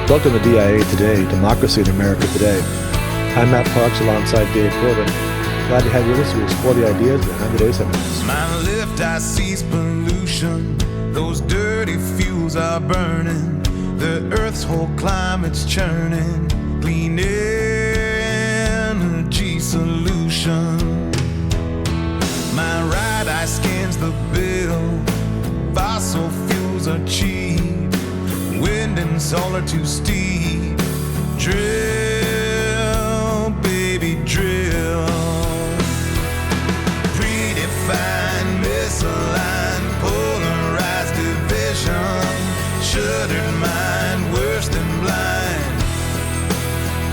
Welcome to DIA Today, Democracy in America Today. I'm Matt Parks alongside David Corbin. Glad to have you with us to explore the ideas behind today's headlines. My left eye sees pollution, those dirty fuels are burning, the earth's whole climate's churning, clean energy solution. My right eye scans the bill, fossil fuels are cheap, wind and solar too steep, drill, baby, drill. Predefined, misaligned, polarized division, shuttered mind, worse than blind,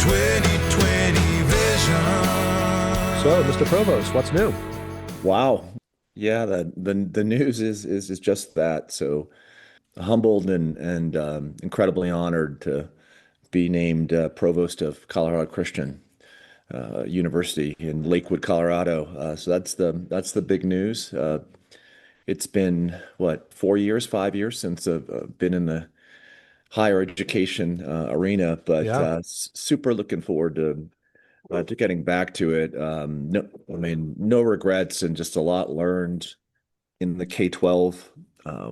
2020 vision. So, Mr. Provost, what's new? Wow. Yeah, the news is just that. So humbled and incredibly honored to be named Provost of Colorado Christian University in Lakewood, Colorado. So that's the big news. It's been what, 5 years since I've been in the higher education arena, but Yeah. super looking forward to getting back to it. No regrets and just a lot learned in the K-12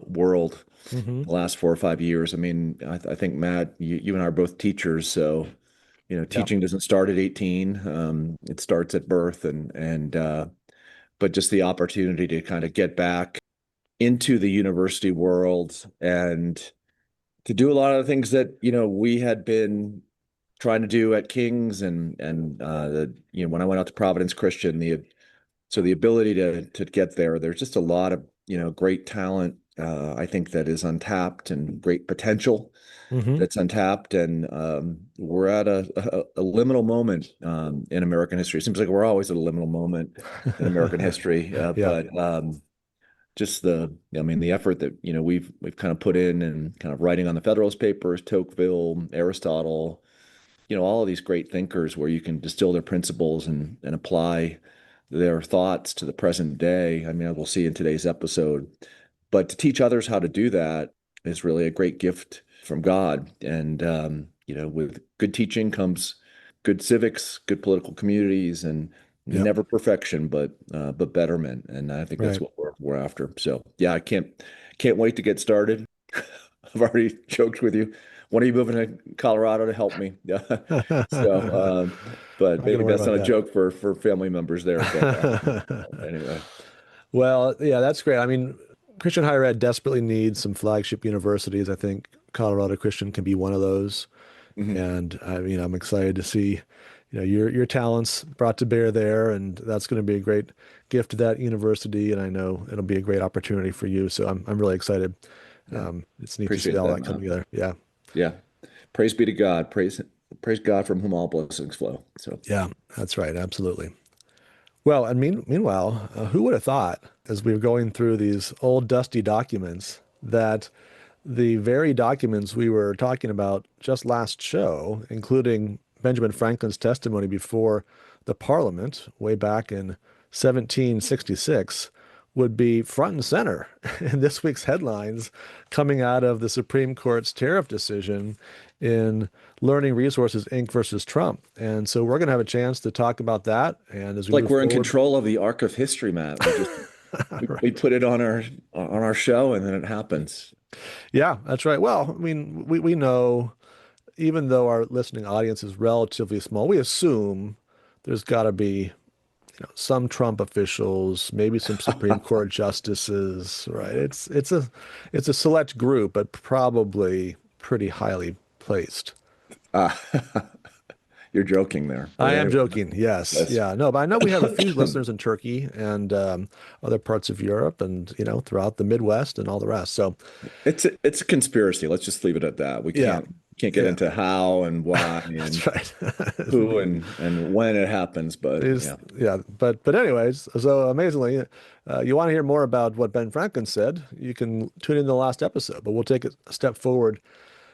world Mm-hmm. the last 4 or 5 years. I mean, I think, Matt, you and I are both teachers, so teaching doesn't start at 18. It starts at birth, but just the opportunity to kind of get back into the university world and to do a lot of the things that we had been trying to do at King's and when I went out to Providence Christian, the ability to get there, there's just a lot of great talent, I think, that is untapped, and great potential Mm-hmm. that's untapped, and we're at a liminal moment in American history. It seems like we're always at a liminal moment in American history, Yeah. but just the effort that we've kind of put in, and kind of writing on the Federalist Papers, Tocqueville, Aristotle, all of these great thinkers, where you can distill their principles and apply their thoughts to the present day. I mean, we'll see in today's episode, but to teach others how to do that is really a great gift from God. And with good teaching comes good civics, good political communities, and Yep. never perfection, but betterment. And I think that's Right. what we're after. So yeah, I can't wait to get started. I've already joked with you. When are you moving to Colorado to help me? Yeah. So, but Not gonna maybe worry that's not about a joke for family members there. But that. anyway, Well, yeah, that's great. I mean, Christian higher ed desperately needs some flagship universities. I think Colorado Christian can be one of those. mhm. And I mean, I'm excited to see, your talents brought to bear there, and that's going to be a great gift to that university. And I know it'll be a great opportunity for you. So I'm really excited. Yeah, It's neat to see appreciate all that, that come man. together. Yeah. Yeah, praise be to God. Praise God, from whom all blessings flow. So Yeah, that's right. Absolutely. Well, and meanwhile, who would have thought, as we were going through these old dusty documents, that the very documents we were talking about just last show, including Benjamin Franklin's testimony before the Parliament way back in 1766, would be front and center in this week's headlines coming out of the Supreme Court's tariff decision in Learning Resources, Inc. versus Trump. And so we're going to have a chance to talk about that. And as it's we like move we're in forward, control of the arc of history, Matt. We right. put it on our show, and then it happens. Yeah, that's right. Well, I mean, we know, even though our listening audience is relatively small, we assume there's got to be, some Trump officials, maybe some Supreme Court justices, right? It's a select group, but probably pretty highly placed. Uh, you're joking there, I but am anyway, joking. Yes. yes. Yeah. No, but I know we have a few listeners in Turkey and other parts of Europe and, throughout the Midwest and all the rest. So, It's a conspiracy. Let's just leave it at that. We yeah. can't get Yeah. into how and why That's and right. who and when it happens, but Is yeah. yeah, but anyways, so amazingly, you want to hear more about what Ben Franklin said, you can tune in to the last episode, but we'll take it a step forward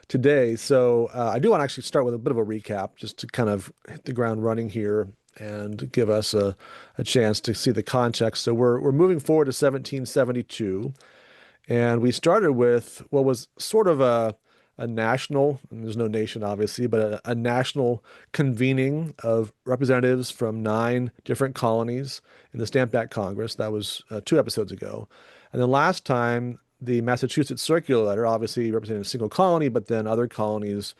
today. So I do want to actually start with a bit of a recap, just to kind of hit the ground running here and give us a chance to see the context. So we're moving forward to 1772, and we started with what was sort of a national, and there's no nation obviously, but a national convening of representatives from 9 different colonies in the Stamp Act Congress. That was 2 episodes ago. And then last time, the Massachusetts circular letter, obviously representing a single colony, but then other colonies,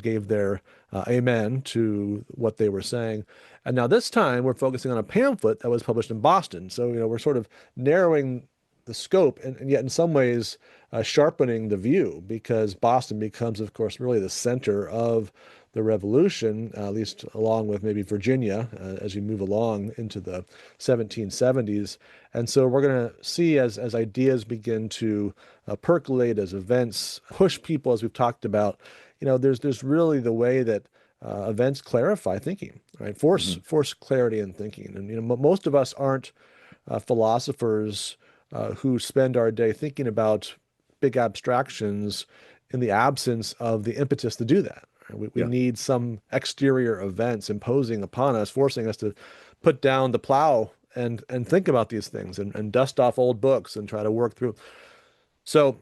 gave their amen to what they were saying. And now this time we're focusing on a pamphlet that was published in Boston. So, we're sort of narrowing the scope and yet in some ways sharpening the view, because Boston becomes, of course, really the center of the revolution, at least along with maybe Virginia, as you move along into the 1770s. And so we're going to see as ideas begin to percolate, as events push people, as we've talked about, there's really the way that events clarify thinking, right? Force clarity in thinking. And, most of us aren't philosophers who spend our day thinking about big abstractions in the absence of the impetus to do that. We need some exterior events imposing upon us, forcing us to put down the plow and think about these things and dust off old books and try to work through. So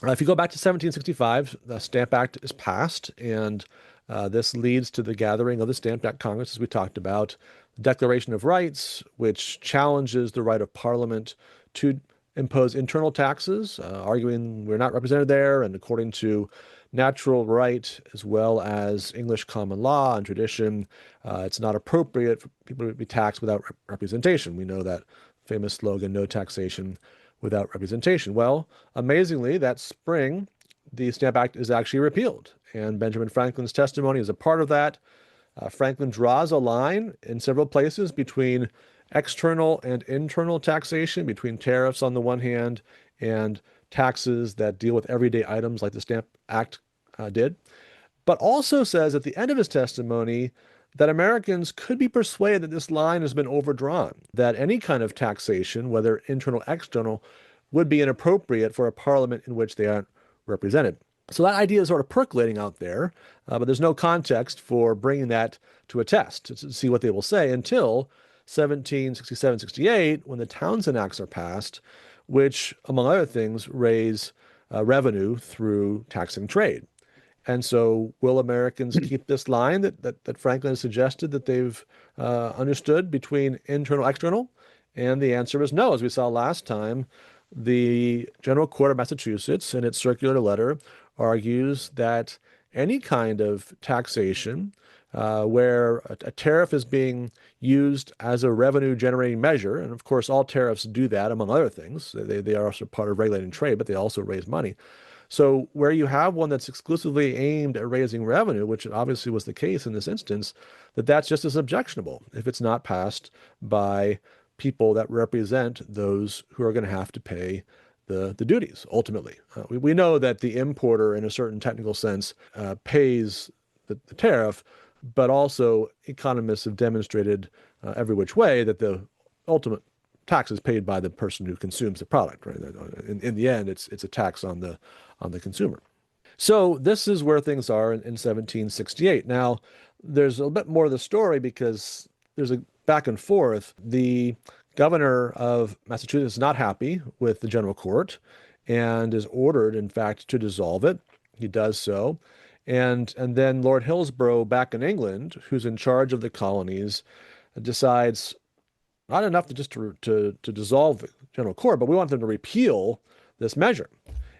if you go back to 1765, the Stamp Act is passed, and this leads to the gathering of the Stamp Act Congress, as we talked about, the Declaration of Rights, which challenges the right of Parliament to impose internal taxes, arguing we're not represented there, and according to natural right as well as English common law and tradition, it's not appropriate for people to be taxed without representation. We know that famous slogan, no taxation without representation. Well, amazingly, that spring, the Stamp Act is actually repealed, and Benjamin Franklin's testimony is a part of that. Franklin draws a line in several places between external and internal taxation, between tariffs on the one hand and taxes that deal with everyday items like the Stamp Act did, but also says at the end of his testimony that Americans could be persuaded that this line has been overdrawn, that any kind of taxation, whether internal or external, would be inappropriate for a parliament in which they aren't represented. So that idea is sort of percolating out there, but there's no context for bringing that to a test to see what they will say until 1767-68, when the Townshend Acts are passed, which, among other things, raise revenue through taxing trade. And so will Americans keep this line that Franklin has suggested that they've understood between internal and external? And the answer is no. As we saw last time, the General Court of Massachusetts, in its circular letter, argues that any kind of taxation where a tariff is being used as a revenue-generating measure, and of course all tariffs do that, among other things. They are also part of regulating trade, but they also raise money. So where you have one that's exclusively aimed at raising revenue, which obviously was the case in this instance, that's just as objectionable if it's not passed by people that represent those who are going to have to pay the duties, ultimately. We know that the importer, in a certain technical sense, pays the tariff, but also economists have demonstrated every which way that the ultimate tax is paid by the person who consumes the product, right? In the end, it's a tax on the consumer. So this is where things are in 1768. Now, there's a bit more of the story because there's a back and forth. The governor of Massachusetts is not happy with the General Court and is ordered, in fact, to dissolve it. He does so. And then Lord Hillsborough back in England, who's in charge of the colonies, decides not enough to just to dissolve the General Court, but we want them to repeal this measure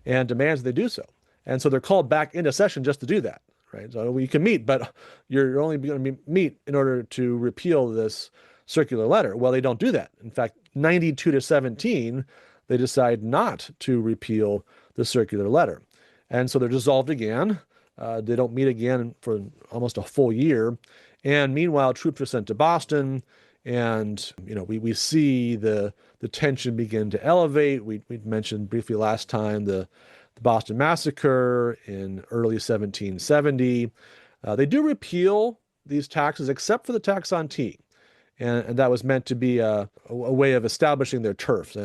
and demands they do so. And so they're called back into session just to do that, right? So we can meet, but you're only going to meet in order to repeal this circular letter. Well, they don't do that. In fact, 92-17, they decide not to repeal the circular letter. And so they're dissolved again. They don't meet again for almost a full year. And meanwhile, troops are sent to Boston. And, we see the tension begin to elevate. We mentioned briefly last time the Boston Massacre in early 1770. They do repeal these taxes, except for the tax on tea. And that was meant to be a way of establishing their turf.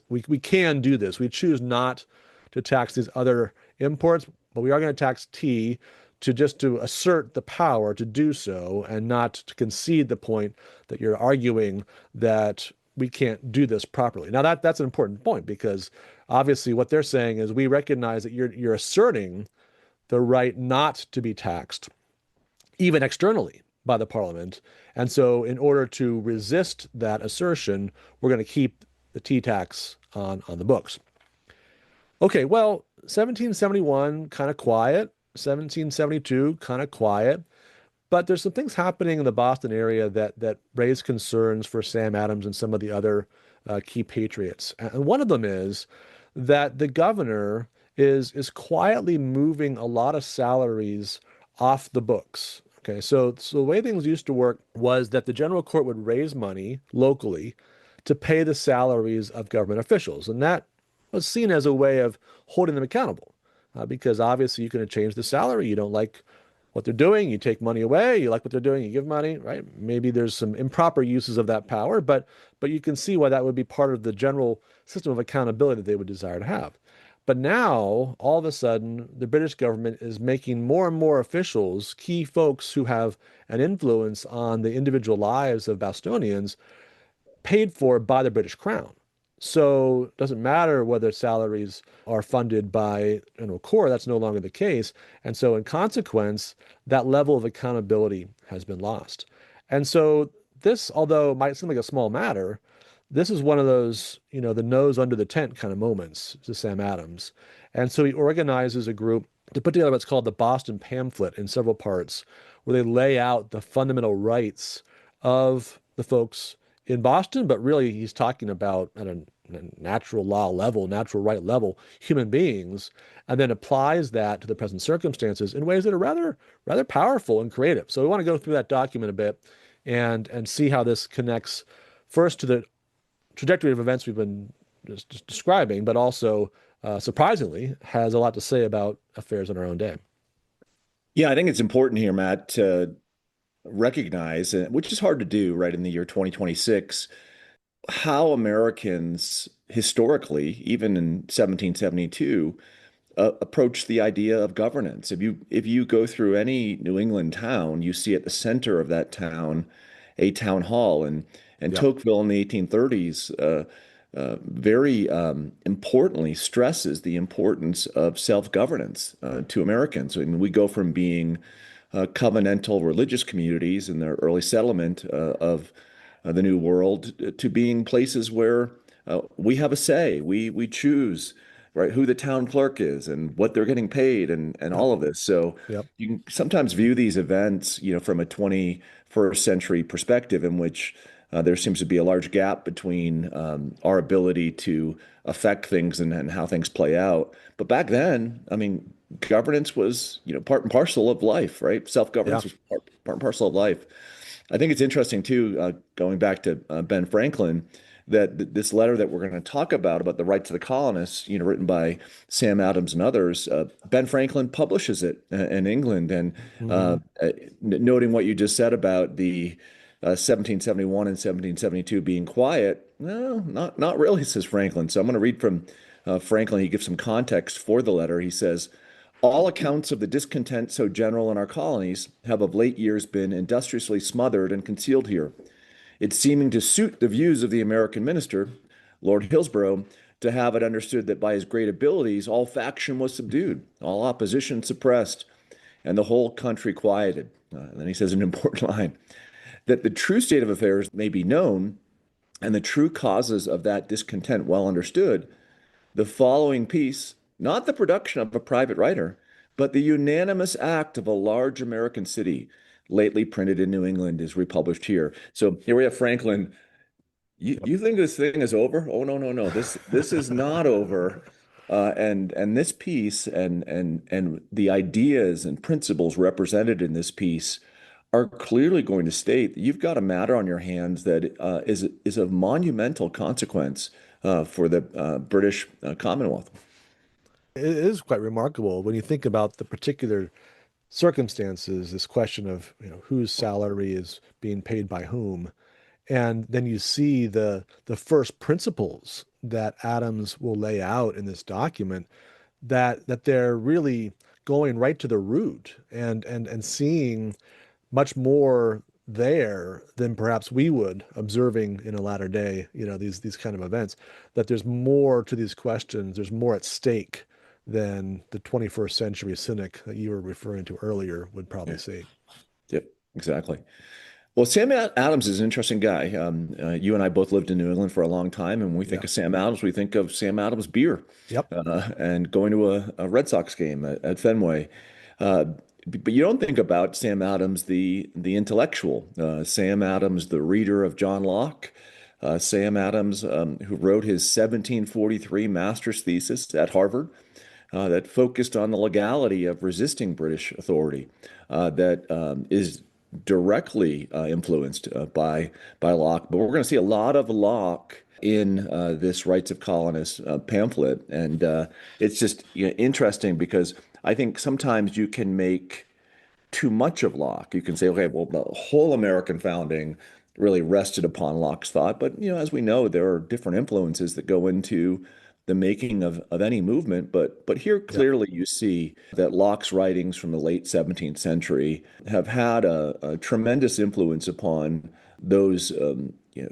We can do this. We choose not to tax these other imports, but we are going to tax tea to assert the power to do so and not to concede the point that you're arguing that we can't do this properly. Now, that's an important point because obviously what they're saying is we recognize that you're asserting the right not to be taxed, even externally by the parliament. And so in order to resist that assertion, we're going to keep the tea tax on the books. Okay, well, 1771, kind of quiet. 1772, kind of quiet. But there's some things happening in the Boston area that raise concerns for Sam Adams and some of the other key patriots. And one of them is that the governor is quietly moving a lot of salaries off the books. Okay, so the way things used to work was that the general court would raise money locally to pay the salaries of government officials, and that was seen as a way of holding them accountable, because obviously you can change the salary. You don't like what they're doing, you take money away. You like what they're doing, you give money, right? Maybe there's some improper uses of that power, but you can see why that would be part of the general system of accountability that they would desire to have. But now, all of a sudden, the British government is making more and more officials, key folks who have an influence on the individual lives of Bostonians, paid for by the British Crown. So it doesn't matter whether salaries are funded by core, that's no longer the case. And so in consequence, that level of accountability has been lost. And so this, although it might seem like a small matter, this is one of those, the nose under the tent kind of moments to Sam Adams. And so he organizes a group to put together what's called the Boston Pamphlet in several parts, where they lay out the fundamental rights of the folks in Boston, but really he's talking about at a natural law level, natural right level, human beings, and then applies that to the present circumstances in ways that are rather powerful and creative. So we want to go through that document a bit and see how this connects first to the trajectory of events we've been just describing, but also surprisingly has a lot to say about affairs in our own day. Yeah, I think it's important here, Matt, to recognize, which is hard to do right in the year 2026, how Americans historically, even in 1772, approach the idea of governance. If you go through any New England town, you see at the center of that town a town hall, and Yep. Tocqueville in the 1830s very importantly stresses the importance of self-governance to Americans. I mean, we go from being covenantal religious communities in the early settlement of the New World to being places where we have a say. We choose, right, who the town clerk is and what they're getting paid and Yep. all of this. So Yep. you can sometimes view these events, from a 21st century perspective in which there seems to be a large gap between our ability to affect things and how things play out. But back then, I mean, governance was, part and parcel of life, right? Yeah. Self-governance was part and parcel of life. I think it's interesting too, going back to Ben Franklin, that this letter that we're going to talk about the rights of the colonists, written by Sam Adams and others, Ben Franklin publishes it in England, and Hmm. noting what you just said about the 1771 and 1772 being quiet. No, not really, says Franklin. So I'm going to read from Franklin. He gives some context for the letter. He says, all accounts of the discontent so general in our colonies have of late years been industriously smothered and concealed here, it seeming to suit the views of the American minister, Lord Hillsborough, to have it understood that by his great abilities all faction was subdued, all opposition suppressed, and the whole country quieted. And then he says an important line, that the true state of affairs may be known and the true causes of that discontent well understood, the following piece, not the production of a private writer, but the unanimous act of a large American city, lately printed in New England, is republished here. So here we have Franklin. You think this thing is over? Oh, no, no, no. This is not over. And this piece and the ideas and principles represented in this piece are clearly going to state that you've got a matter on your hands that is of monumental consequence for the British Commonwealth. It is quite remarkable when you think about the particular circumstances, this question of, whose salary is being paid by whom. And then you see the first principles that Adams will lay out in this document, that they're really going right to the root and seeing much more there than perhaps we would observing in a latter day, these kind of events, that there's more to these questions, there's more at stake than the 21st century cynic that you were referring to earlier would probably Yeah. see. Yep. Exactly. Well, Adams is an interesting guy. You and I both lived in New England for a long time, and when we think Yeah. of Sam Adams, we think of Sam Adams beer Yep. and going to a Red Sox game at Fenway. Uh, but you don't think about Sam Adams, the intellectual, Sam Adams, the reader of John Locke, Sam Adams, who wrote his 1743 master's thesis at Harvard that focused on the legality of resisting British authority, that is directly influenced by Locke. But we're going to see a lot of Locke in this Rights of Colonists pamphlet, and it's just interesting because I think sometimes you can make too much of Locke. You can say, okay, well, the whole American founding really rested upon Locke's thought, but as we know, there are different influences that go into the making of any movement. But here Yeah. clearly you see that Locke's writings from the late 17th century have had a tremendous influence upon those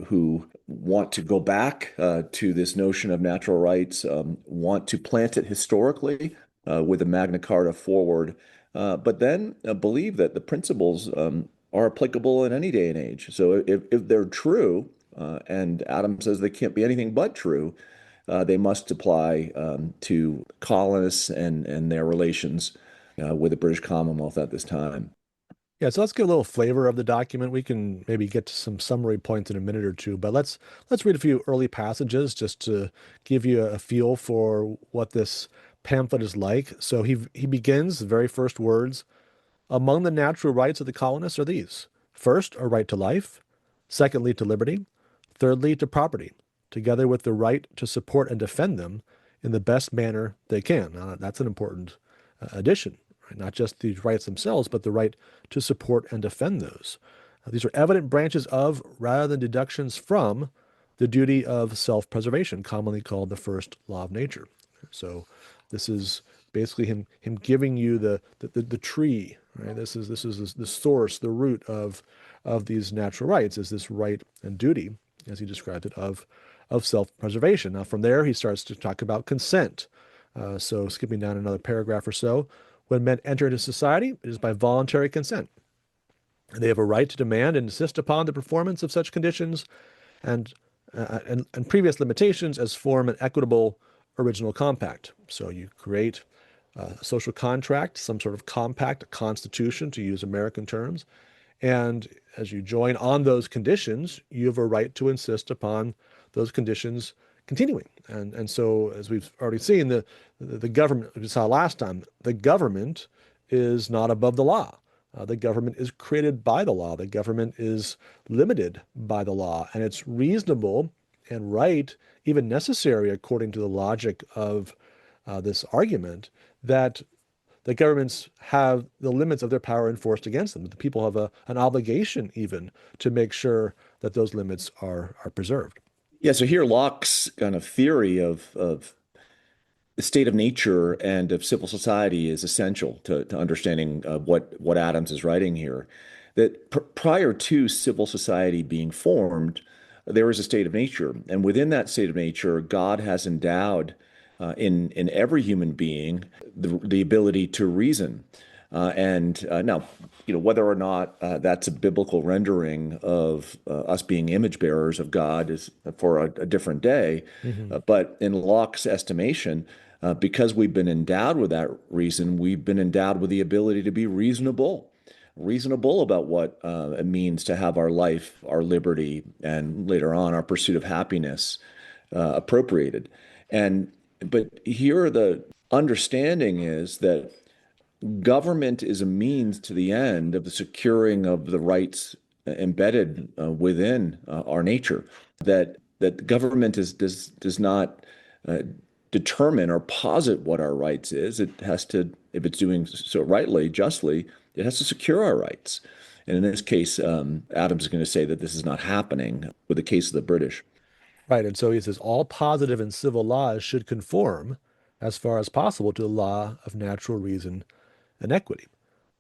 who want to go back to this notion of natural rights, want to plant it historically with the Magna Carta forward, but then believe that the principles are applicable in any day and age. So if they're true, and Adam says they can't be anything but true, they must apply to colonists and their relations with the British Commonwealth at this time. Yeah, so let's get a little flavor of the document. We can maybe get to some summary points in a minute or two, but let's read a few early passages just to give you a feel for what this pamphlet is like. So he begins the very first words. Among the natural rights of the colonists are these. First, a right to life. Secondly, to liberty. Thirdly, to property, together with the right to support and defend them in the best manner they can. Now, that's an important addition, right? Not just these rights themselves, but the right to support and defend those. These are evident branches of, rather than deductions from, the duty of self-preservation, commonly called the first law of nature. So this is basically him giving you the tree, right? This is the source, the root of these natural rights, is this right and duty, as he described it, of self-preservation. Now, from there, he starts to talk about consent. So skipping down another paragraph or so, when men enter into society, it is by voluntary consent. And they have a right to demand and insist upon the performance of such conditions and previous limitations as form an equitable original compact. So you create a social contract, some sort of compact, a constitution, to use American terms. And as you join on those conditions, you have a right to insist upon those conditions continuing. And so, as we've already seen, the government, we saw last time, the government is not above the law. The government is created by the law. The government is limited by the law. And it's reasonable and right, even necessary, according to the logic of this argument, that the governments have the limits of their power enforced against them. The people have an obligation even to make sure that those limits are preserved. Yeah, so here Locke's kind of theory of the state of nature and of civil society is essential to understanding what Adams is writing here. That prior to civil society being formed, there is a state of nature, and within that state of nature, God has endowed in every human being the ability to reason. And now, whether or not that's a biblical rendering of us being image bearers of God is for a different day. Mm-hmm. But in Locke's estimation, because we've been endowed with that reason, we've been endowed with the ability to be reasonable about what it means to have our life, our liberty, and later on our pursuit of happiness appropriated. But here the understanding is that government is a means to the end of the securing of the rights embedded within our nature. That government does not determine or posit what our rights is. It has to, if it's doing so rightly, justly, it has to secure our rights. And in this case, Adams is going to say that this is not happening with the case of the British. Right. And so he says all positive and civil laws should conform as far as possible to the law of natural reason and equity.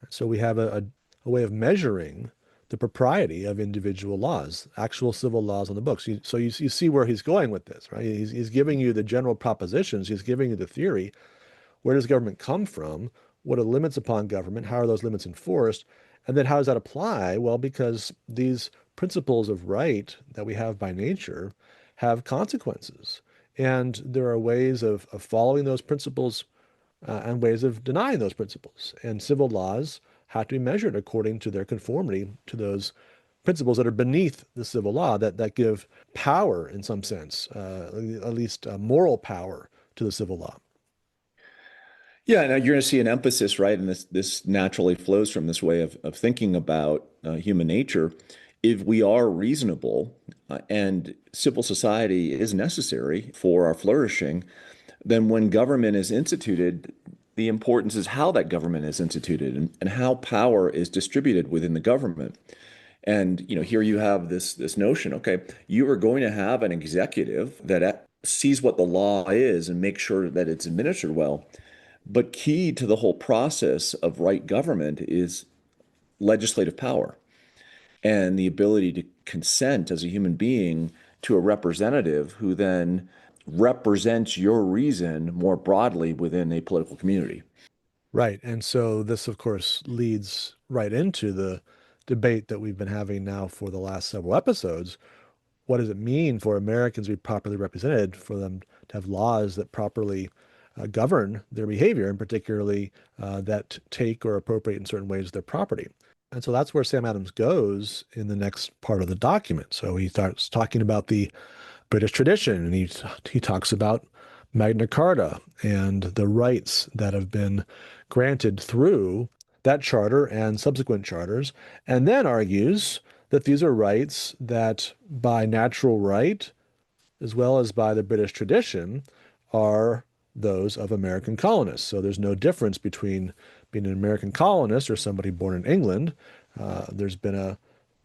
So we have a way of measuring the propriety of individual laws, actual civil laws on the books. So you see where he's going with this, right? He's giving you the general propositions. He's giving you the theory. Where does government come from? What are the limits upon government? How are those limits enforced? And then how does that apply? Well, because these principles of right that we have by nature have consequences. And there are ways of following those principles and ways of denying those principles. And civil laws have to be measured according to their conformity to those principles that are beneath the civil law that give power in some sense, at least moral power to the civil law. Yeah, and you're going to see an emphasis, right? And this naturally flows from this way of thinking about human nature. If we are reasonable and civil society is necessary for our flourishing, then when government is instituted, the importance is how that government is instituted and how power is distributed within the government. And here you have this notion, okay, you are going to have an executive that sees what the law is and makes sure that it's administered well. But key to the whole process of right government is legislative power and the ability to consent as a human being to a representative who then represents your reason more broadly within a political community. Right. And so this, of course, leads right into the debate that we've been having now for the last several episodes. What does it mean for Americans to be properly represented, for them to have laws that properly govern their behavior, and particularly that take or appropriate in certain ways their property? And so that's where Sam Adams goes in the next part of the document. So he starts talking about the British tradition, and he talks about Magna Carta and the rights that have been granted through that charter and subsequent charters, and then argues that these are rights that by natural right, as well as by the British tradition, are those of American colonists. So there's no difference between being an American colonist or somebody born in England. There's been a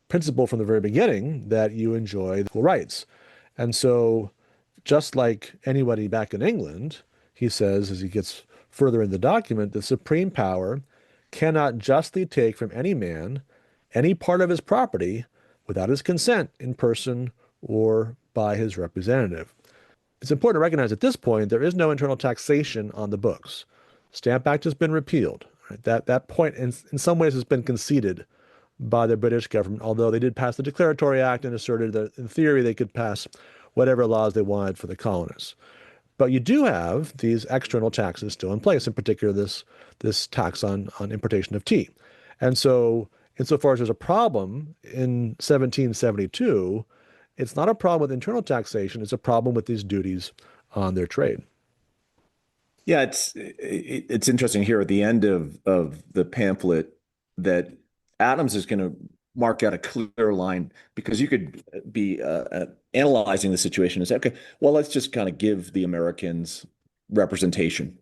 principle from the very beginning that you enjoy equal rights. And so just like anybody back in England, he says, as he gets further in the document, the supreme power cannot justly take from any man any part of his property without his consent in person or by his representative. It's important to recognize at this point there is no internal taxation on the books. Stamp Act has been repealed. Right? That point in some ways has been conceded by the British government, although they did pass the Declaratory Act and asserted that in theory they could pass whatever laws they wanted for the colonists. But you do have these external taxes still in place, in particular this tax on importation of tea. And so insofar as there's a problem in 1772, it's not a problem with internal taxation, it's a problem with these duties on their trade. Yeah, it's interesting here at the end of the pamphlet that Adams is going to mark out a clear line, because you could be analyzing the situation and say, okay, well, let's just kind of give the Americans representation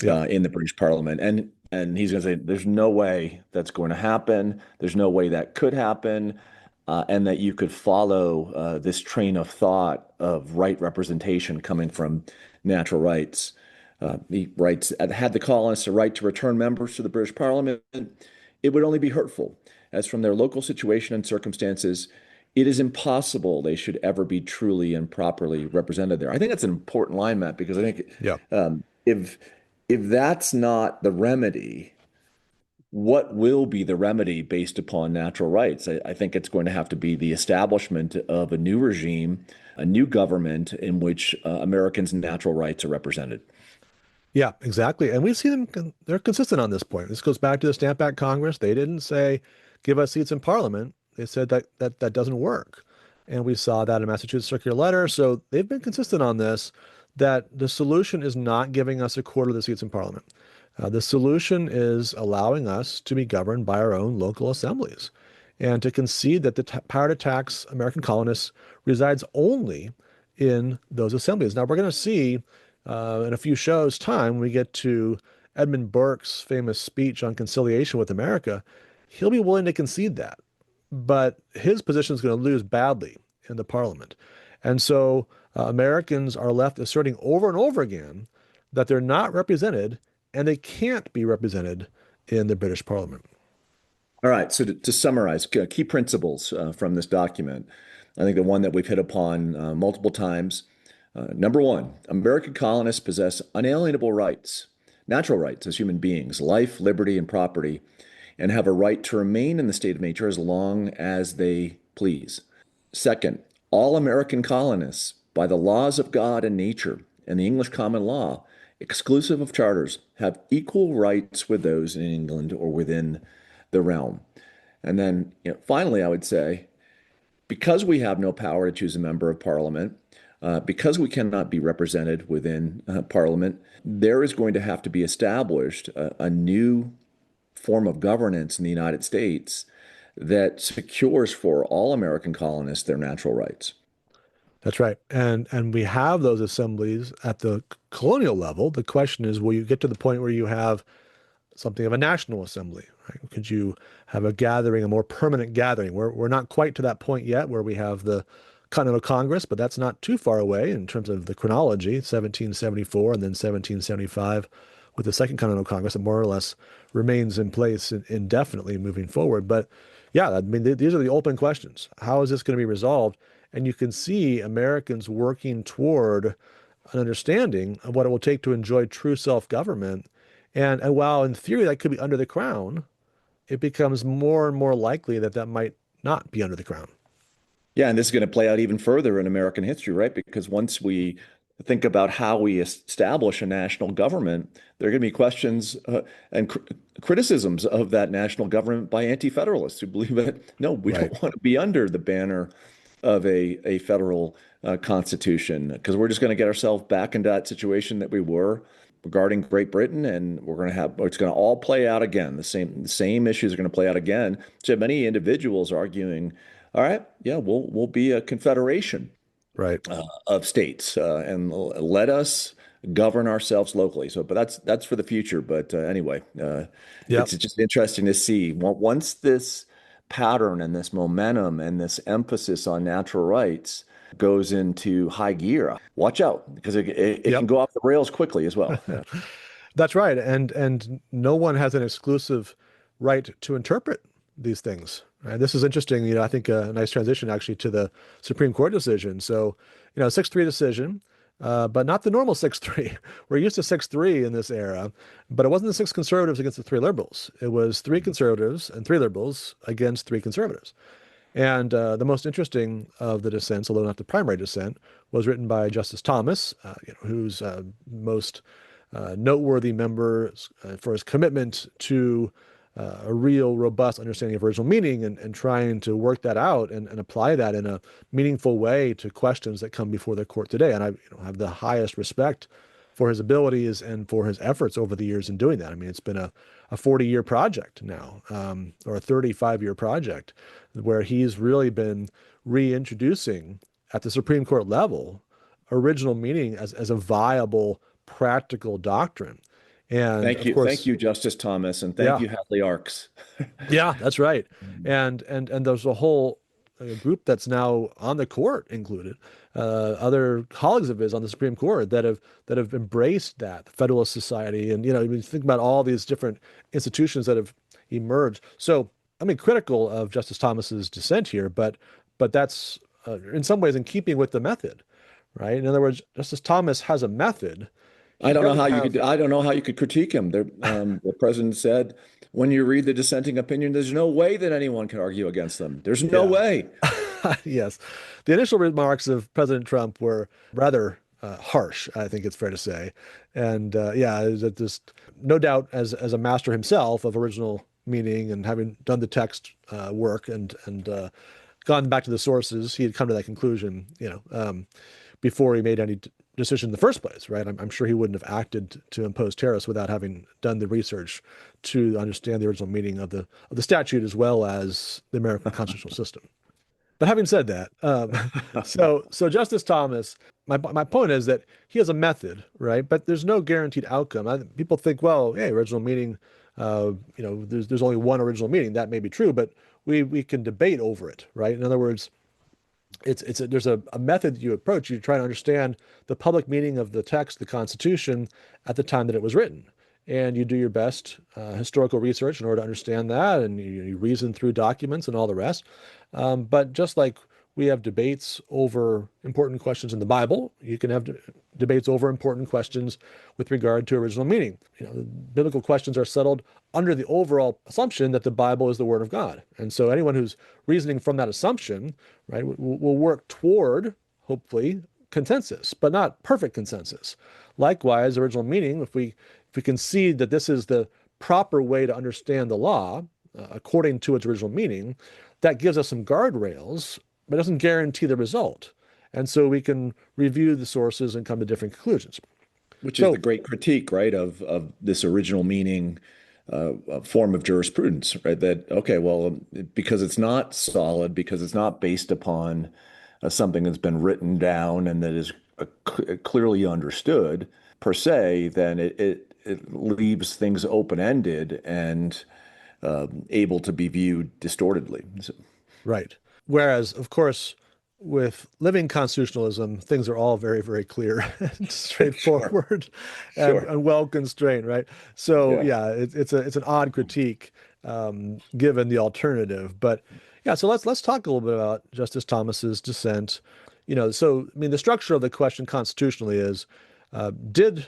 in the British Parliament. And he's going to say, there's no way that's going to happen. There's no way that could happen. And that you could follow this train of thought of right representation coming from natural rights. He writes, had the colonists a right to return members to the British Parliament, it would only be hurtful, as from their local situation and circumstances, it is impossible they should ever be truly and properly represented there. I think that's an important line, Matt, because I think if that's not the remedy, what will be the remedy based upon natural rights? I think it's going to have to be the establishment of a new regime, a new government in which Americans' natural rights are represented. Yeah, exactly. And we see them, they're consistent on this point. This goes back to the Stamp Act Congress. They didn't say, give us seats in Parliament. They said that doesn't work. And we saw that in Massachusetts Circular Letter. So they've been consistent on this, that the solution is not giving us a quarter of the seats in Parliament. The solution is allowing us to be governed by our own local assemblies and to concede that the power to tax American colonists resides only in those assemblies. Now, we're going to see in a few shows' time, when we get to Edmund Burke's famous speech on conciliation with America, he'll be willing to concede that. But his position is going to lose badly in the Parliament. And so Americans are left asserting over and over again that they're not represented and they can't be represented in the British Parliament. All right. So to summarize, key principles from this document, I think the one that we've hit upon multiple times. Number one, American colonists possess unalienable rights, natural rights as human beings, life, liberty, and property, and have a right to remain in the state of nature as long as they please. Second, all American colonists, by the laws of God and nature and the English common law, exclusive of charters, have equal rights with those in England or within the realm. And then finally, I would say, because we have no power to choose a member of parliament, because we cannot be represented within parliament, there is going to have to be established a new form of governance in the United States that secures for all American colonists their natural rights. That's right. And we have those assemblies at the colonial level. The question is, will you get to the point where you have something of a national assembly, right? Could you have a gathering, a more permanent gathering? We're not quite to that point yet where we have the Continental Congress, but that's not too far away in terms of the chronology, 1774 and then 1775 with the Second Continental Congress that more or less remains in place indefinitely moving forward. But yeah, I mean, these are the open questions. How is this going to be resolved? And you can see Americans working toward an understanding of what it will take to enjoy true self-government. And while in theory that could be under the crown, it becomes more and more likely that that might not be under the crown. Yeah, and this is going to play out even further in American history, right? Because once we think about how we establish a national government, there are going to be questions and criticisms of that national government by anti-federalists who believe that, no, we Right. don't want to be under the banner of a federal constitution because we're just going to get ourselves back into that situation that we were regarding Great Britain, and we're going to have it's going to all play out again. The same issues are going to play out again. So many individuals arguing, all right, yeah, we'll be a confederation Right. of states and let us govern ourselves locally. So, but that's for the future. But anyway, Yep. it's just interesting to see once this pattern and this momentum and this emphasis on natural rights goes into high gear. Watch out because it can Yep. go off the rails quickly as well. Yeah. That's right. And no one has an exclusive right to interpret these things. Right? This is interesting. I think a nice transition actually to the Supreme Court decision. So, 6-3 decision, but not the normal 6-3. We're used to 6-3 in this era, but it wasn't the six conservatives against the three liberals. It was three conservatives and three liberals against three conservatives. And the most interesting of the dissents, although not the primary dissent, was written by Justice Thomas, who's most noteworthy member for his commitment to a real robust understanding of original meaning and trying to work that out and apply that in a meaningful way to questions that come before the court today. And I have the highest respect for his abilities and for his efforts over the years in doing that. I mean, it's been a 40-year project now, or a 35-year project, where he's really been reintroducing at the Supreme Court level original meaning as a viable, practical doctrine. And Thank of you, thank course, you, Justice Thomas, and thank yeah, you, Hadley Arks. yeah, that's right. And there's a whole group that's now on the court included, other colleagues of his on the Supreme Court that have embraced that, the Federalist Society, and you think about all these different institutions that have emerged. So I mean, critical of Justice Thomas's dissent here, but that's in some ways in keeping with the method, right? In other words, Justice Thomas has a method. He doesn't have. I don't know how you could critique him. The president said, when you read the dissenting opinion, there's no way that anyone can argue against them. There's no Yeah. way. Yes. The initial remarks of President Trump were rather harsh, I think it's fair to say. And yeah, just no doubt as a master himself of original meaning and having done the text work and gone back to the sources, he had come to that conclusion, before he made any decision in the first place, right? I'm sure he wouldn't have acted to impose tariffs without having done the research to understand the original meaning of the statute as well as the American constitutional system. But having said that, so Justice Thomas, my point is that he has a method, right? But there's no guaranteed outcome. People think, well, hey, original meaning, there's only one original meaning. That may be true, but we can debate over it, right? In other words, there's a method you approach. You try to understand the public meaning of the text, the Constitution, at the time that it was written. and you do your best historical research in order to understand that, and you reason through documents and all the rest. But just like we have debates over important questions in the Bible, you can have debates over important questions with regard to original meaning. Biblical questions are settled under the overall assumption that the Bible is the Word of God. And so anyone who's reasoning from that assumption, right, will work toward, hopefully, consensus, but not perfect consensus. Likewise, original meaning, if we concede that this is the proper way to understand the law, according to its original meaning, that gives us some guardrails, but doesn't guarantee the result. And so we can review the sources and come to different conclusions. Which is the great critique, right, of this original meaning form of jurisprudence, right? That, okay, well, because it's not solid, because it's not based upon something that's been written down and that is clearly understood per se, then it leaves things open-ended and able to be viewed distortedly. So. Right. Whereas, of course, with living constitutionalism, things are all very, very clear and straightforward and well constrained, right? So it's an odd critique given the alternative. But yeah, so let's talk a little bit about Justice Thomas's dissent. So I mean, the structure of the question constitutionally is, did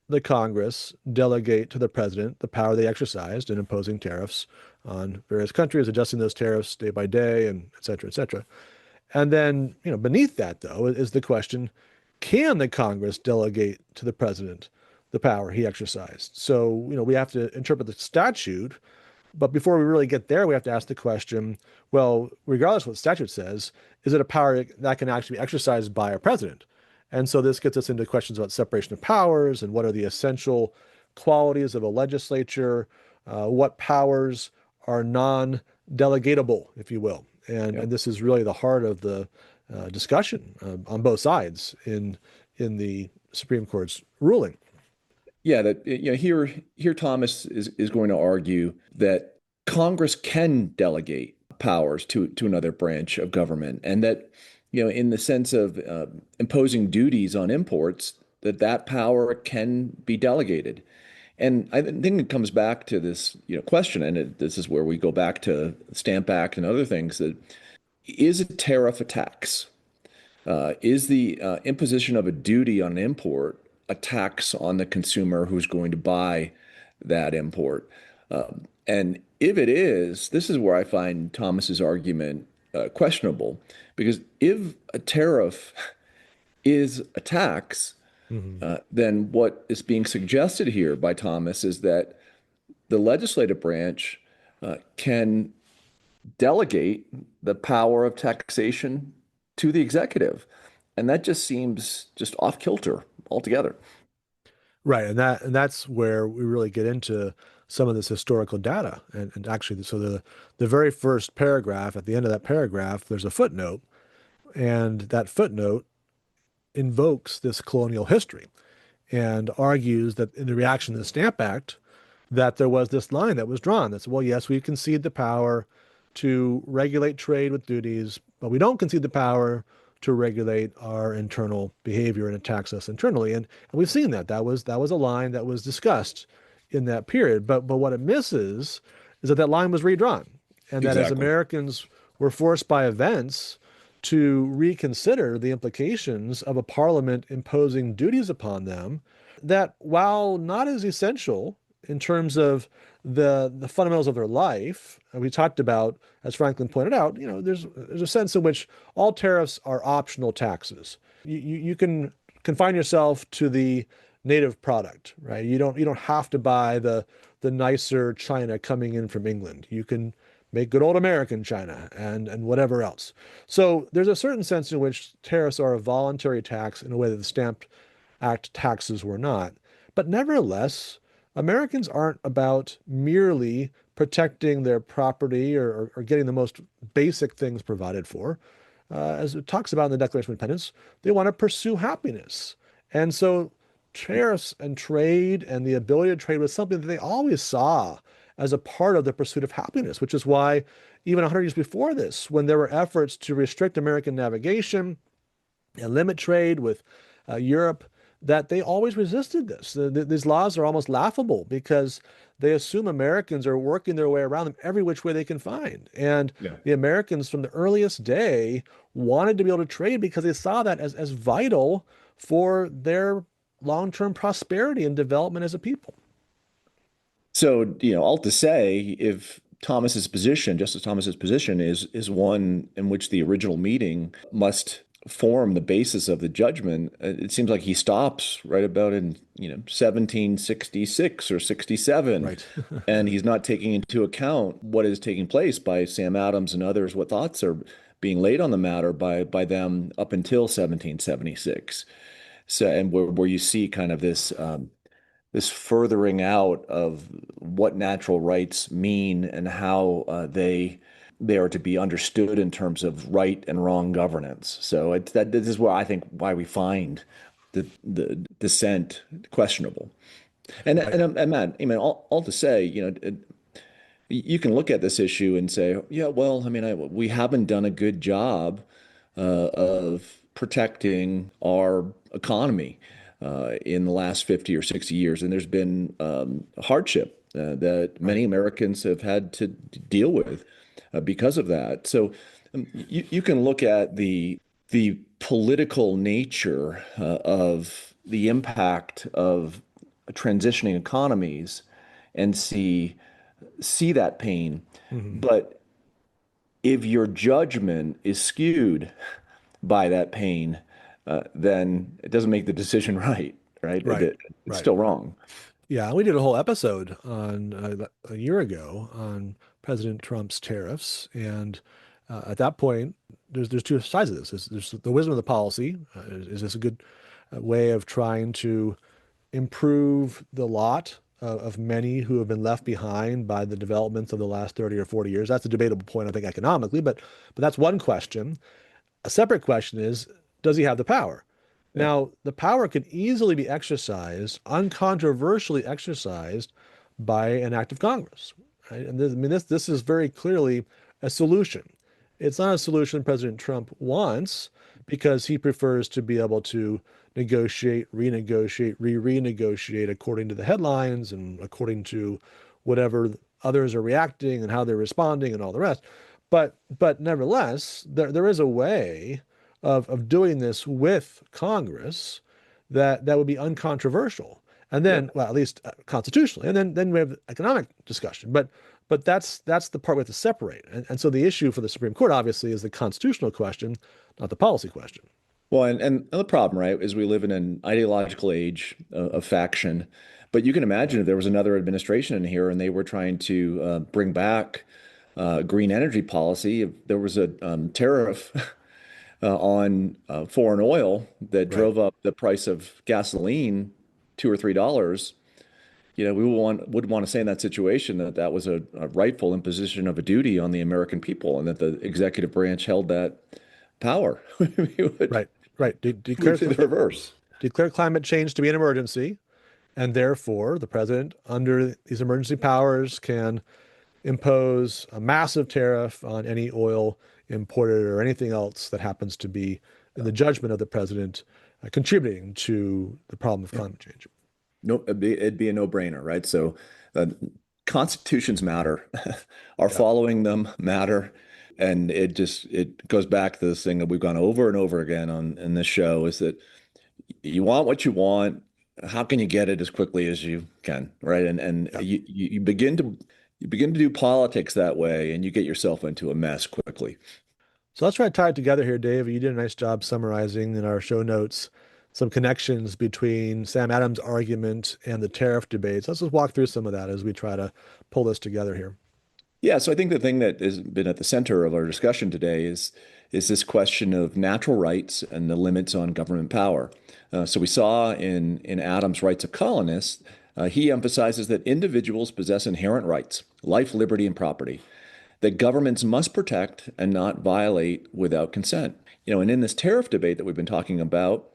the Congress delegate to the president the power they exercised in imposing tariffs on various countries, adjusting those tariffs day by day, and et cetera, et cetera. And then, beneath that, though, is the question, can the Congress delegate to the president the power he exercised? So, we have to interpret the statute, but before we really get there, we have to ask the question, well, regardless of what the statute says, is it a power that can actually be exercised by a president? And so this gets us into questions about separation of powers and what are the essential qualities of a legislature, what powers are non-delegatable, if you will. And this is really the heart of the discussion on both sides in the Supreme Court's ruling. Yeah, that here Thomas is going to argue that Congress can delegate powers to another branch of government, and that in the sense of imposing duties on imports, that power can be delegated. And I think it comes back to this question, and this is where we go back to the Stamp Act and other things, that is a tariff a tax? Is the imposition of a duty on an import a tax on the consumer who's going to buy that import? And if it is, this is where I find Thomas's argument questionable, because if a tariff is a tax, then what is being suggested here by Thomas is that the legislative branch can delegate the power of taxation to the executive. And that just seems just off kilter altogether. Right. And that's where we really get into some of this historical data. And actually, so the very first paragraph, at the end of that paragraph, there's a footnote. And that footnote invokes this colonial history and argues that in the reaction to the Stamp Act, that there was this line that was drawn that said, well, yes, we concede the power to regulate trade with duties, but we don't concede the power to regulate our internal behavior and to tax us internally. And we've seen that. That was a line that was discussed in that period. But what it misses is that line was redrawn, and that as Americans were forced by events to reconsider the implications of a parliament imposing duties upon them, that while not as essential in terms of the fundamentals of their life, and we talked about, as Franklin pointed out, there's a sense in which all tariffs are optional taxes. You can confine yourself to the native product, right? You don't have to buy the nicer China coming in from England. You can make good old American China and whatever else. So there's a certain sense in which tariffs are a voluntary tax in a way that the Stamp Act taxes were not. But nevertheless, Americans aren't about merely protecting their property or getting the most basic things provided for. As it talks about in the Declaration of Independence, they want to pursue happiness. And so tariffs and trade and the ability to trade was something that they always saw as a part of the pursuit of happiness, which is why even 100 years before this, when there were efforts to restrict American navigation and limit trade with Europe, that they always resisted this. These laws are almost laughable because they assume Americans are working their way around them every which way they can find. And Yeah. the Americans from the earliest day wanted to be able to trade because they saw that as vital for their long-term prosperity and development as a people. So, all to say, if Justice Thomas's position is one in which the original meeting must form the basis of the judgment, it seems like he stops right about in, 1766 or 67, Right. and he's not taking into account what is taking place by Sam Adams and others, what thoughts are being laid on the matter by them up until 1776. So, and where you see kind of this furthering out of what natural rights mean and how they are to be understood in terms of right and wrong governance. So this is where I think why we find the dissent questionable. Right. And Matt, I mean, all to say, you can look at this issue and say, yeah, well, I mean, we haven't done a good job of protecting our economy in the last 50 or 60 years. And there's been hardship that Right. many Americans have had to deal with because of that. So you can look at the political nature of the impact of transitioning economies and see that pain. Mhm. But if your judgment is skewed by that pain, then it doesn't make the decision right, right? Right. It's Right. still wrong. Yeah, we did a whole episode on a year ago on President Trump's tariffs, and at that point, there's two sides of this. There's the wisdom of the policy. Is this a good way of trying to improve the lot of many who have been left behind by the developments of the last 30 or 40 years? That's a debatable point, I think, economically, but that's one question. A separate question is, does he have the power? Yeah. Now, the power can easily be exercised, uncontroversially exercised by an act of Congress, right? And this, I mean, this is very clearly a solution. It's not a solution President Trump wants because he prefers to be able to negotiate, renegotiate, renegotiate according to the headlines and according to whatever others are reacting and how they're responding and all the rest. But nevertheless, there is a way of doing this with Congress that would be uncontroversial. And Yeah. then, well, at least constitutionally, and then we have the economic discussion. But that's the part we have to separate. And so the issue for the Supreme Court, obviously, is the constitutional question, not the policy question. Well, and the problem, right, is we live in an ideological age of faction. But you can imagine if there was another administration in here and they were trying to bring back green energy policy, if there was a tariff on foreign oil that Right. drove up the price of gasoline $2 or $3, we would want to say in that situation that that was a rightful imposition of a duty on the American people and that the executive branch held that power. We would, Right. Right. we would say the reverse. Declare climate change to be an emergency, and therefore the president, under these emergency powers, can impose a massive tariff on any oil imported or anything else that happens to be, in the judgment of the president, contributing to the problem of Yeah. climate change. No, it'd be a no-brainer, right? So, uh, constitutions matter. Our Yeah. following them matter, and it goes back to this thing that we've gone over and over again on in this show is that you want what you want. How can you get it as quickly as you can, right? And Yeah. you begin to do politics that way, and you get yourself into a mess quickly. So let's try to tie it together here, Dave. You did a nice job summarizing in our show notes some connections between Sam Adams' argument and the tariff debates. Let's just walk through some of that as we try to pull this together here. Yeah, so I think the thing that has been at the center of our discussion today is this question of natural rights and the limits on government power. So we saw in Adams' Rights of Colonists, he emphasizes that individuals possess inherent rights, life, liberty, and property, that governments must protect and not violate without consent. And in this tariff debate that we've been talking about,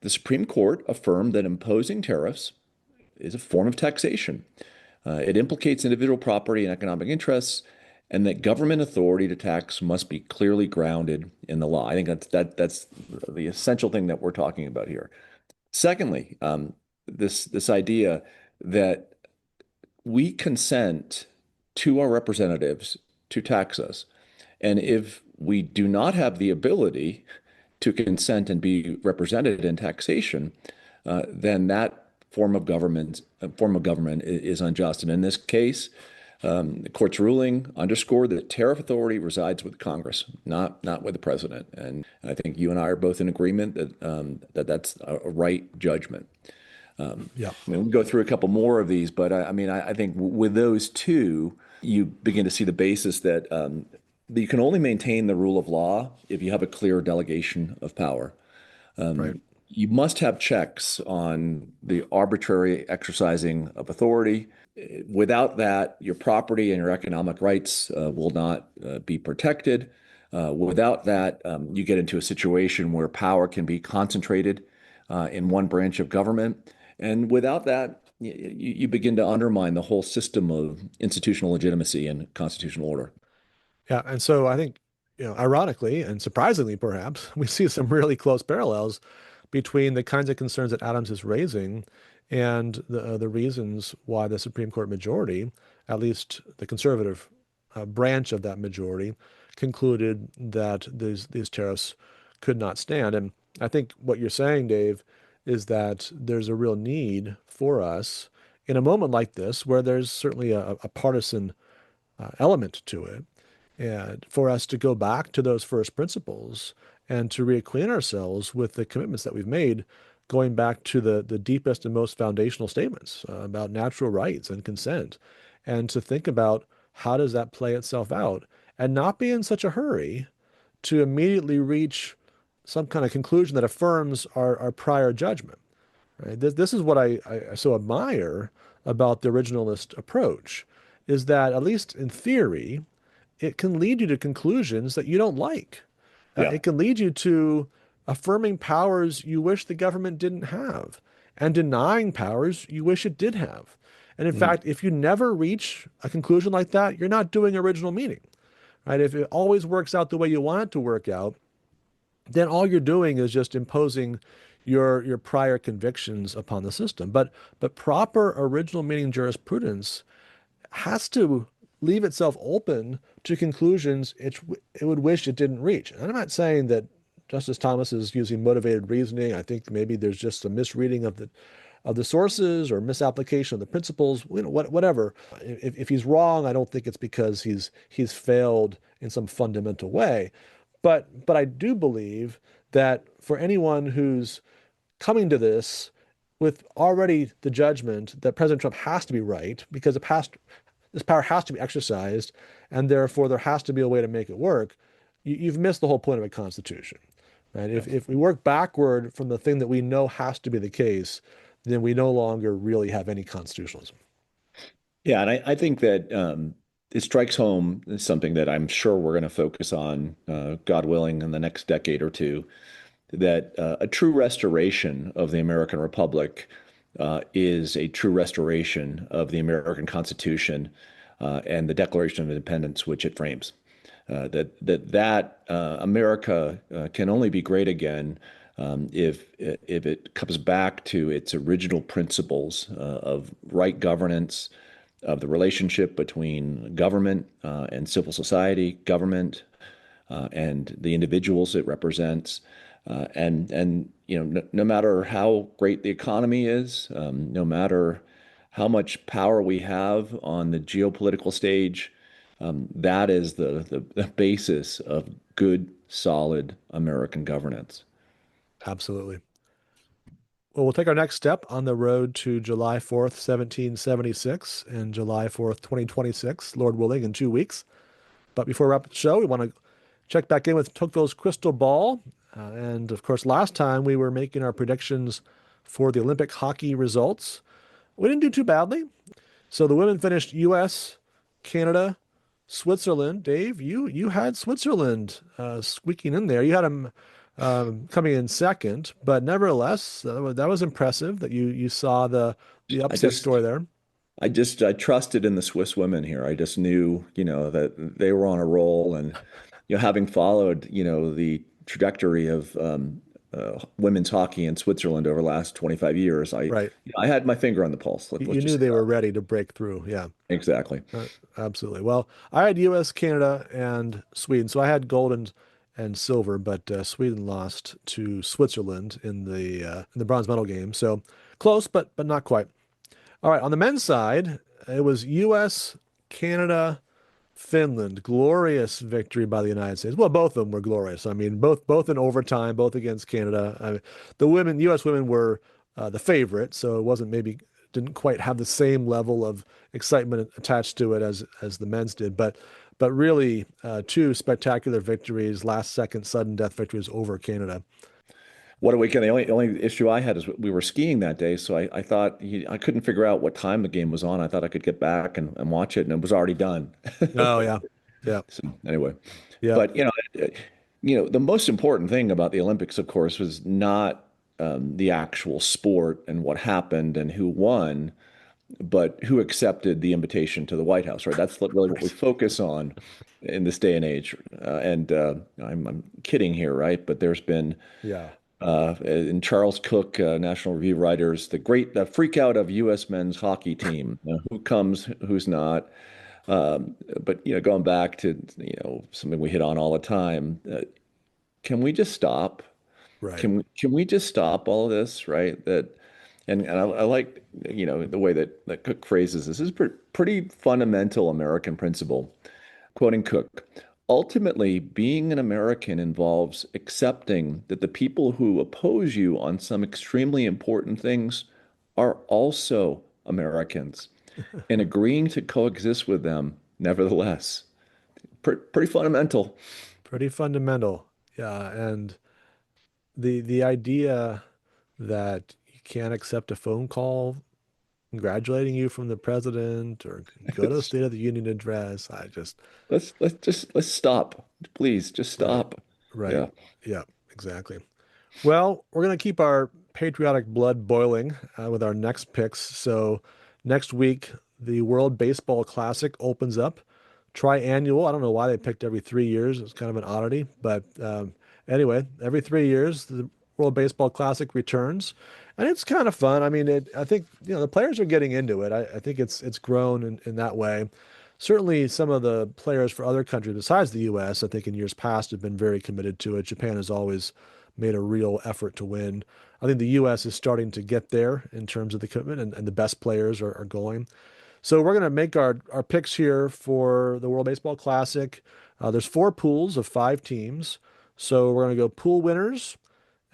the Supreme Court affirmed that imposing tariffs is a form of taxation. It implicates individual property and economic interests, and that government authority to tax must be clearly grounded in the law. I think that's the essential thing that we're talking about here. Secondly, this idea that we consent to our representatives to tax us. And if we do not have the ability to consent and be represented in taxation, then that form of government is unjust. And in this case, the court's ruling underscored that tariff authority resides with Congress, not with the president. And I think you and I are both in agreement that that's a right judgment. Yeah. I mean, we go through a couple more of these, but I think with those two, you begin to see the basis that you can only maintain the rule of law if you have a clear delegation of power. Right. You must have checks on the arbitrary exercising of authority. Without that, your property and your economic rights will not be protected. Without that, you get into a situation where power can be concentrated in one branch of government. And without that, you begin to undermine the whole system of institutional legitimacy and constitutional order. Yeah. And so I think, ironically and surprisingly, perhaps, we see some really close parallels between the kinds of concerns that Adams is raising and the reasons why the Supreme Court majority, at least the conservative branch of that majority, concluded that these tariffs could not stand. And I think what you're saying, Dave, is that there's a real need for us in a moment like this, where there's certainly a partisan element to it, and for us to go back to those first principles and to reacquaint ourselves with the commitments that we've made, going back to the deepest and most foundational statements about natural rights and consent, and to think about how does that play itself out, and not be in such a hurry to immediately reach some kind of conclusion that affirms our prior judgment. Right? This is what I so admire about the originalist approach, is that at least in theory, it can lead you to conclusions that you don't like. Yeah. It can lead you to affirming powers you wish the government didn't have and denying powers you wish it did have. And in fact, if you never reach a conclusion like that, you're not doing original meaning, right? If it always works out the way you want it to work out, then all you're doing is just imposing your prior convictions upon the system. But proper original meaning jurisprudence has to leave itself open to conclusions it would wish it didn't reach. And I'm not saying that Justice Thomas is using motivated reasoning. I think maybe there's just a misreading of the sources or misapplication of the principles. Whatever. If he's wrong, I don't think it's because he's failed in some fundamental way. But I do believe that for anyone who's coming to this with already the judgment that President Trump has to be right because this power has to be exercised, and therefore there has to be a way to make it work, you've missed the whole point of a constitution. Right? If we work backward from the thing that we know has to be the case, then we no longer really have any constitutionalism. Yeah, and I think that it strikes home something that I'm sure we're going to focus on, God willing, in the next decade or two, that a true restoration of the American Republic is a true restoration of the American Constitution and the Declaration of Independence, which it frames. That America can only be great again if it comes back to its original principles of right governance, of the relationship between government and civil society, government and the individuals it represents. No matter how great the economy is, no matter how much power we have on the geopolitical stage, that is the basis of good, solid American governance. Absolutely. Well, we'll take our next step on the road to July 4th, 1776 and July 4th, 2026, Lord willing, in 2 weeks. But before we wrap up the show, we want to check back in with Tocqueville's crystal ball. And of course, last time we were making our predictions for the Olympic hockey results. We didn't do too badly. So the women finished U.S., Canada, Switzerland. Dave, you had Switzerland squeaking in there. You had them coming in second, but nevertheless, that was impressive that you saw the upset story there. I trusted in the Swiss women here. I just knew, that they were on a roll, and having followed, the trajectory of women's hockey in Switzerland over the last 25 years, Right. I had my finger on the pulse. Let's You just knew say they were that. ready to break through. Yeah. Exactly. Absolutely. Well, I had U.S., Canada, and Sweden. So I had gold and silver, but Sweden lost to Switzerland in the bronze medal game. So close, but not quite. All right. On the men's side, it was U.S., Canada, Finland. Glorious victory by the United States. Well, both of them were glorious. I mean, both in overtime, both against Canada. The women, U.S. women were the favorite, so it wasn't maybe didn't quite have the same level of excitement attached to it as the men's did, but really two spectacular victories, last second sudden death victories over Canada. What a weekend. The only issue I had is we were skiing that day, so I thought I couldn't figure out what time the game was on. I thought I could get back and watch it, and it was already done. Oh yeah, yeah, So anyway, yeah. but the most important thing about the Olympics, of course, was not the actual sport and what happened and who won, but who accepted the invitation to the White House, right? That's really what we Right. focus on in this day and age. I'm kidding here, right? But there's been Yeah. in Charles Cook, National Review writers, the freak out of U.S. men's hockey team. Who comes, who's not. But going back to something we hit on all the time, can we just stop? Right. Can we just stop all of this, right? And I like the way that Cook phrases this. This is pretty fundamental American principle. Quoting Cook, ultimately, being an American involves accepting that the people who oppose you on some extremely important things are also Americans and agreeing to coexist with them nevertheless. Pretty fundamental. Pretty fundamental. Yeah, and the idea that you can't accept a phone call congratulating you from the president or go to the It's, State of the Union address. let's stop. Please just Right, stop. right. Yeah. Yeah, exactly. Well, we're going to keep our patriotic blood boiling with our next picks. So next week, the World Baseball Classic opens up. Triannual. I don't know why they picked every 3 years. It's kind of an oddity. But anyway, every 3 years, the World Baseball Classic returns. And it's kind of fun. I mean, I think, the players are getting into it. I think it's grown in that way. Certainly, some of the players for other countries besides the U.S., I think in years past, have been very committed to it. Japan has always made a real effort to win. I think the U.S. is starting to get there in terms of the commitment, and the best players are going. So we're going to make our picks here for the World Baseball Classic. There's 4 pools of 5 teams. So we're going to go pool winners,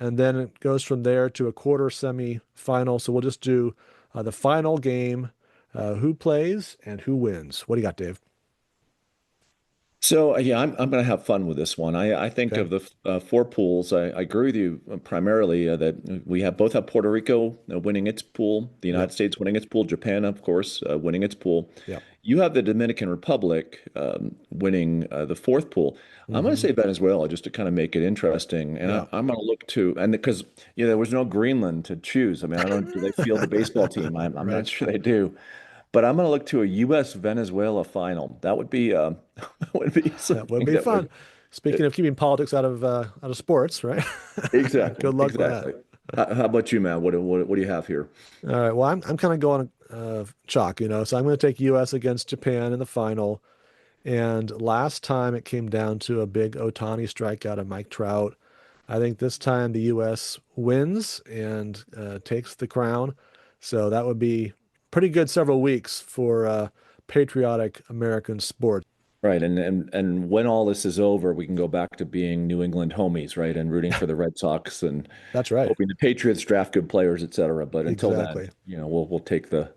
and then it goes from there to a quarter semi-final. So we'll just do the final game, who plays and who wins. What do you got, Dave? So yeah, I'm going to have fun with this one. I think Okay. of the 4 pools. I agree with you primarily that we both have Puerto Rico winning its pool, the United Yep. States winning its pool, Japan, of course, winning its pool. Yep. You have the Dominican Republic winning the 4th pool. I'm going to Hmm. say Venezuela just to kind of make it interesting, and Yeah. I'm going to look to and because there was no Greenland to choose. I mean, I don't know, do they field the baseball team? I'm Right. not sure they do. But I'm going to look to a U.S. Venezuela final. That would be would be That would something be that fun. would Speaking of keeping politics out of sports, right? exactly Good luck with that. exactly. How about you, man? What do you have here? All right. Well, I'm kind of going chalk, so I'm going to take U.S. against Japan in the final. And last time it came down to a big Otani strikeout of Mike Trout. I think this time the U.S. wins and takes the crown. So that would be pretty good several weeks for patriotic American sports. Right, and when all this is over, we can go back to being New England homies, right, and rooting for the Red Sox and That's right. hoping the Patriots draft good players, et cetera. But until then, Exactly. we'll take the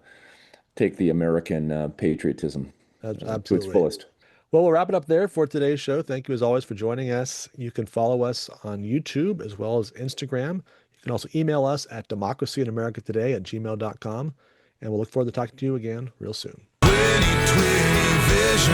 American patriotism to its Absolutely. fullest. Well, we'll wrap it up there for today's show. Thank you as always for joining us. You can follow us on YouTube as well as Instagram. You can also email us at democracyinamericatoday@gmail.com. And we'll look forward to talking to you again real soon. 2020 vision.